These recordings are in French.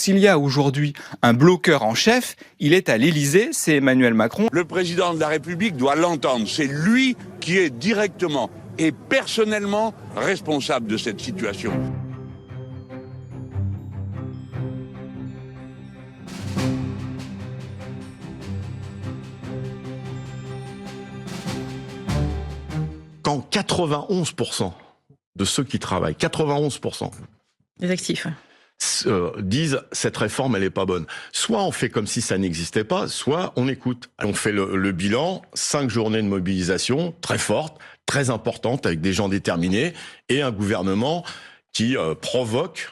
s'il y a aujourd'hui un bloqueur en chef, il est à l'Élysée, c'est Emmanuel Macron. Le président de la République doit l'entendre. C'est lui qui est directement et personnellement responsable de cette situation. Quand 91% de ceux qui travaillent, 91% des actifs, disent cette réforme elle est pas bonne. Soit on fait comme si ça n'existait pas, soit on écoute. On fait le bilan, 5 journées de mobilisation très fortes, très importantes, avec des gens déterminés et un gouvernement qui provoque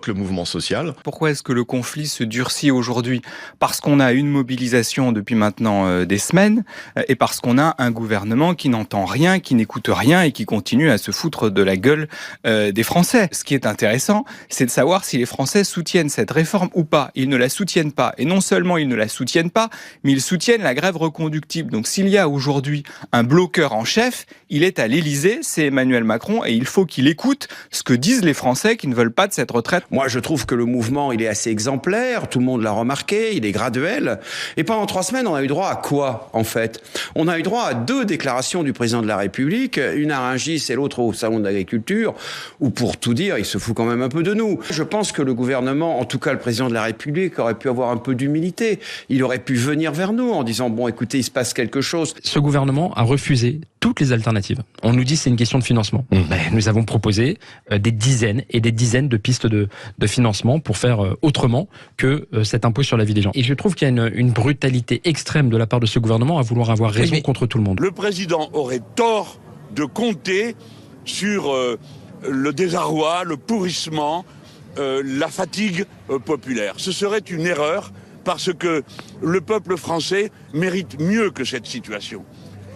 le mouvement social. Pourquoi est-ce que le conflit se durcit aujourd'hui? Parce qu'on a une mobilisation depuis maintenant des semaines et parce qu'on a un gouvernement qui n'entend rien, qui n'écoute rien et qui continue à se foutre de la gueule des Français. Ce qui est intéressant, c'est de savoir si les Français soutiennent cette réforme ou pas. Ils ne la soutiennent pas. Et non seulement ils ne la soutiennent pas, mais ils soutiennent la grève reconductible. Donc s'il y a aujourd'hui un bloqueur en chef, il est à l'Élysée, c'est Emmanuel Macron, et il faut qu'il écoute ce que disent les Français qui ne veulent pas de cette retraite. Moi, je trouve que le mouvement, il est assez exemplaire, tout le monde l'a remarqué, il est graduel. Et pendant 3 semaines, on a eu droit à quoi, en fait? On a eu droit à 2 déclarations du président de la République, une à Rungis et l'autre au Salon de l'Agriculture, où pour tout dire, il se fout quand même un peu de nous. Je pense que le gouvernement, en tout cas le président de la République, aurait pu avoir un peu d'humilité. Il aurait pu venir vers nous en disant, bon, écoutez, il se passe quelque chose. Ce gouvernement a refusé toutes les alternatives. On nous dit c'est une question de financement. Nous avons proposé des dizaines et des dizaines de pistes de financement pour faire autrement que cet impôt sur la vie des gens. Et je trouve qu'il y a une brutalité extrême de la part de ce gouvernement à vouloir avoir raison contre tout le monde. Le président aurait tort de compter sur le désarroi, le pourrissement, la fatigue populaire. Ce serait une erreur parce que le peuple français mérite mieux que cette situation.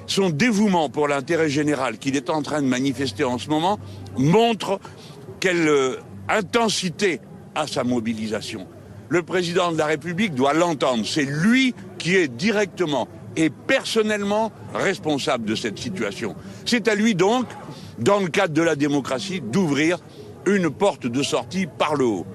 Son dévouement pour l'intérêt général qu'il est en train de manifester en ce moment montre quelle intensité a sa mobilisation. Le président de la République doit l'entendre. C'est lui qui est directement et personnellement responsable de cette situation. C'est à lui donc, dans le cadre de la démocratie, d'ouvrir une porte de sortie par le haut.